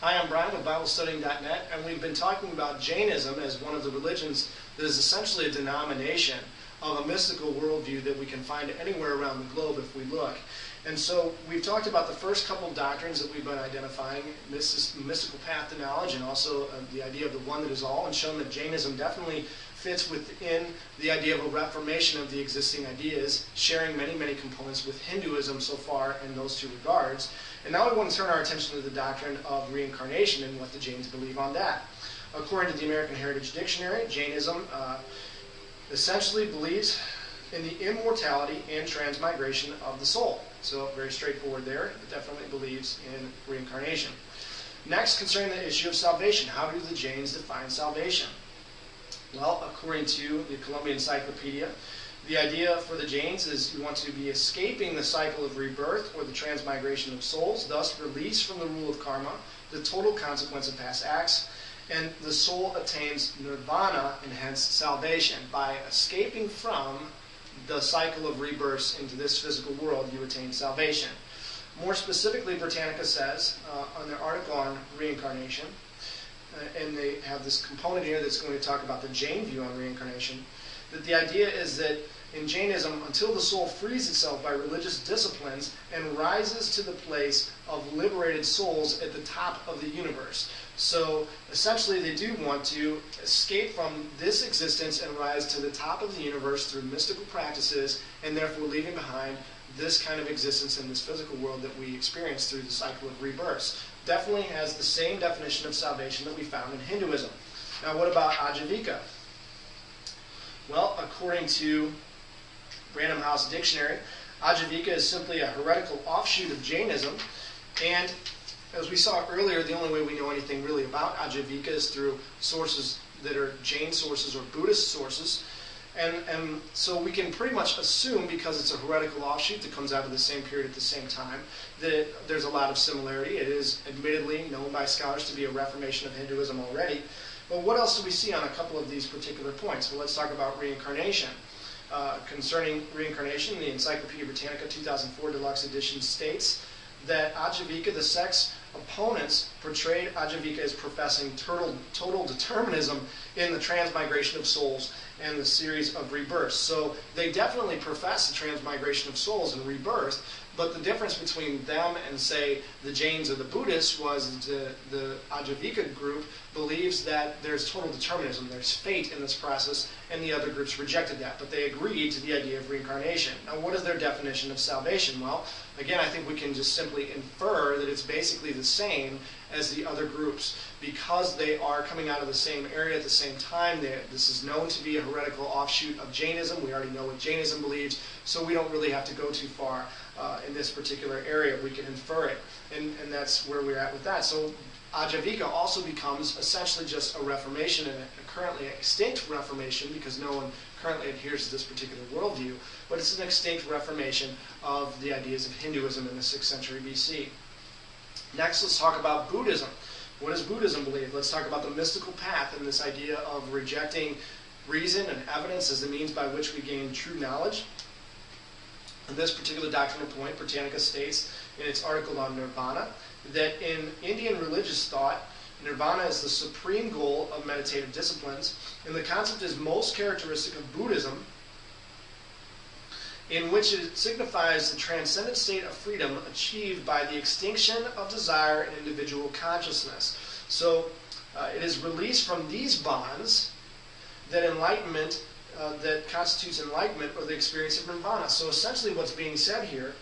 Hi, I'm Brian with BibleStudying.net, and we've been talking about Jainism as one of the religions that is essentially a denomination of a mystical worldview that we can find anywhere around the globe if we look. And so we've talked about the first couple doctrines that we've been identifying, mystical path to knowledge, and also the idea of the one that is all, and shown that Jainism definitely fits within the idea of a reformation of the existing ideas, sharing many, many components with Hinduism so far in those two regards. And now we want to turn our attention to the doctrine of reincarnation and what the Jains believe on that. According to the American Heritage Dictionary, Jainism essentially believes in the immortality and transmigration of the soul. So very straightforward there. It definitely believes in reincarnation. Next, concerning the issue of salvation, how do the Jains define salvation? Well, according to the Columbia Encyclopedia, the idea for the Jains is you want to be escaping the cycle of rebirth or the transmigration of souls, thus released from the rule of karma, the total consequence of past acts, and the soul attains nirvana and hence salvation. By escaping from the cycle of rebirths into this physical world, you attain salvation. More specifically, Britannica says on their article on reincarnation, and they have this component here that's going to talk about the Jain view on reincarnation, that the idea is that in Jainism, until the soul frees itself by religious disciplines and rises to the place of liberated souls at the top of the universe. So essentially they do want to escape from this existence and rise to the top of the universe through mystical practices, and therefore leaving behind this kind of existence in this physical world that we experience through the cycle of rebirths. Definitely has the same definition of salvation that we found in Hinduism. Now what about Ajivika? Well, according to Random House Dictionary, Ajivika is simply a heretical offshoot of Jainism, and as we saw earlier, the only way we know anything really about Ajivika is through sources that are Jain sources or Buddhist sources. And so we can pretty much assume, because it's a heretical offshoot that comes out of the same period at the same time, that there's a lot of similarity. It is admittedly known by scholars to be a reformation of Hinduism already. But what else do we see on a couple of these particular points? Well, let's talk about reincarnation. Concerning reincarnation, the Encyclopedia Britannica 2004 Deluxe Edition states that Ajivika, the sect's opponents, portrayed Ajivika as professing total determinism in the transmigration of souls and the series of rebirths. So they definitely profess the transmigration of souls and rebirth, but the difference between them and, say, the Jains or the Buddhists was the Ajivika group believes that there's total determinism, there's fate in this process, and the other groups rejected that. But they agreed to the idea of reincarnation. Now, what is their definition of salvation? Well, again, I think we can just simply infer that it's basically the same as the other groups. Because they are coming out of the same area at the same time, this is known to be a heretical offshoot of Jainism. We already know what Jainism believes, so we don't really have to go too far in this particular area. We can infer it, and that's where we're at with that. So Ajivika also becomes essentially just a reformation, and a currently extinct reformation, because no one currently adheres to this particular worldview, but it's an extinct reformation of the ideas of Hinduism in the 6th century BC. Next, let's talk about Buddhism. What does Buddhism believe? Let's talk about the mystical path and this idea of rejecting reason and evidence as the means by which we gain true knowledge. And this particular doctrinal point, Britannica states in its article on nirvana, that in Indian religious thought, nirvana is the supreme goal of meditative disciplines, and the concept is most characteristic of Buddhism, in which it signifies the transcendent state of freedom achieved by the extinction of desire in individual consciousness. So it is released from these bonds that enlightenment, that constitutes enlightenment or the experience of nirvana. So essentially what's being said here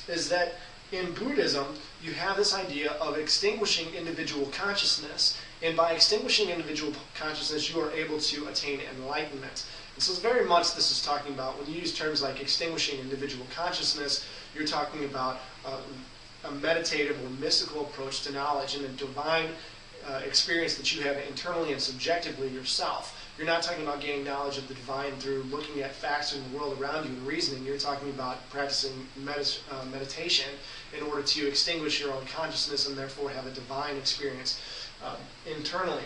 is that in Buddhism, you have this idea of extinguishing individual consciousness, and by extinguishing individual consciousness, you are able to attain enlightenment. And so very much this is talking about, when you use terms like extinguishing individual consciousness, you're talking about a meditative or mystical approach to knowledge and a divine experience that you have internally and subjectively yourself. You're not talking about gaining knowledge of the divine through looking at facts in the world around you and reasoning. You're talking about practicing meditation in order to extinguish your own consciousness and therefore have a divine experience internally.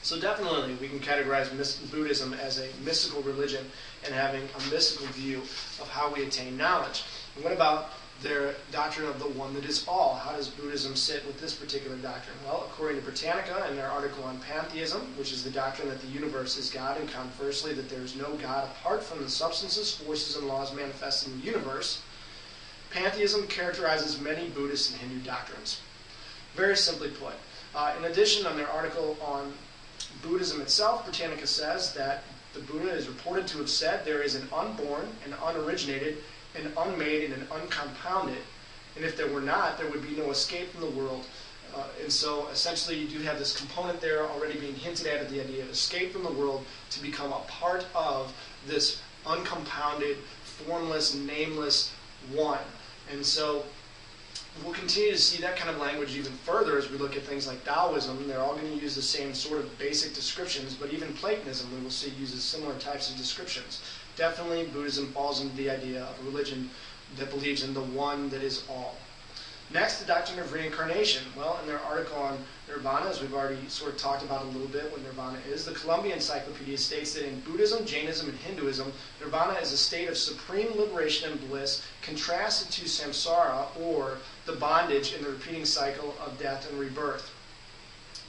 So definitely we can categorize Buddhism as a mystical religion and having a mystical view of how we attain knowledge. And what about their doctrine of the one that is all. How does Buddhism sit with this particular doctrine? Well, according to Britannica in their article on pantheism, which is the doctrine that the universe is God, and conversely that there is no God apart from the substances, forces, and laws manifest in the universe, pantheism characterizes many Buddhist and Hindu doctrines. Very simply put. In addition, on their article on Buddhism itself, Britannica says that the Buddha is reported to have said there is an unborn, an unoriginated, an unmade, and an uncompounded. And if there were not, there would be no escape from the world. And so essentially you do have this component there already being hinted at the idea of escape from the world to become a part of this uncompounded, formless, nameless one. And so we'll continue to see that kind of language even further as we look at things like Taoism. They're all going to use the same sort of basic descriptions, but even Platonism, we will see, uses similar types of descriptions. Definitely, Buddhism falls into the idea of a religion that believes in the one that is all. Next, the doctrine of reincarnation. Well, in their article on Nirvana, as we've already sort of talked about a little bit what Nirvana is, the Columbia Encyclopedia states that in Buddhism, Jainism, and Hinduism, Nirvana is a state of supreme liberation and bliss contrasted to samsara, or the bondage in the repeating cycle of death and rebirth.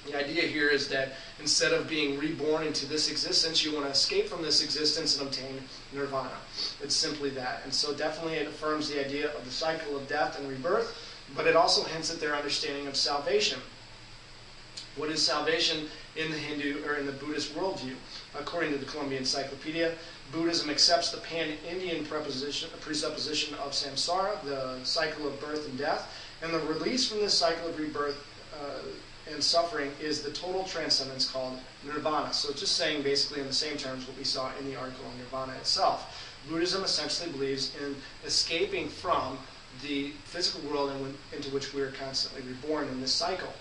The idea here is that instead of being reborn into this existence, you want to escape from this existence and obtain nirvana. It's simply that. And so definitely it affirms the idea of the cycle of death and rebirth, but it also hints at their understanding of salvation. What is salvation in the Hindu or in the Buddhist worldview? According to the Columbia Encyclopedia, Buddhism accepts the pan-Indian presupposition of samsara, the cycle of birth and death, and the release from this cycle of rebirth and suffering is the total transcendence called nirvana. So it's just saying basically in the same terms what we saw in the article on nirvana itself. Buddhism essentially believes in escaping from the physical world into which we are constantly reborn in this cycle.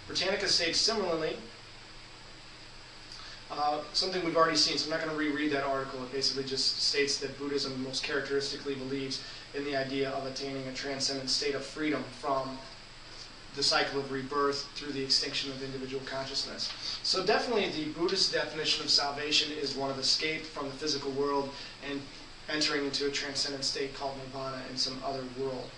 Britannica states similarly something we've already seen, so I'm not going to reread that article. It basically just states that Buddhism most characteristically believes in the idea of attaining a transcendent state of freedom from the cycle of rebirth through the extinction of individual consciousness. So definitely the Buddhist definition of salvation is one of escape from the physical world and entering into a transcendent state called nirvana in some other world.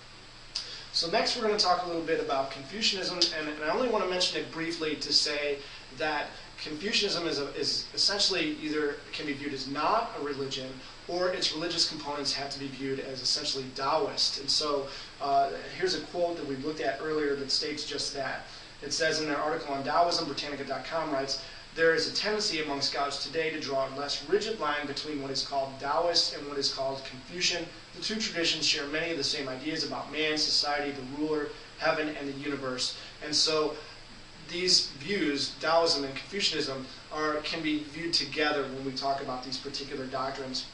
So next we're going to talk a little bit about Confucianism, and I only want to mention it briefly to say that Confucianism is essentially either can be viewed as not a religion, or its religious components have to be viewed as essentially Taoist. And so here's a quote that we looked at earlier that states just that. It says in their article on Taoism, Britannica.com writes, "There is a tendency among scholars today to draw a less rigid line between what is called Taoist and what is called Confucian. The two traditions share many of the same ideas about man, society, the ruler, heaven, and the universe." And so these views, Taoism and Confucianism, can be viewed together when we talk about these particular doctrines.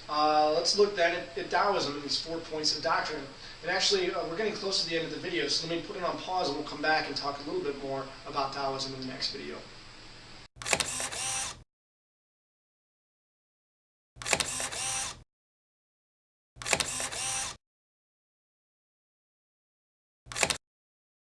Let's look then at Taoism and these 4 points of doctrine. And actually, we're getting close to the end of the video, so let me put it on pause and we'll come back and talk a little bit more about Taoism in the next video.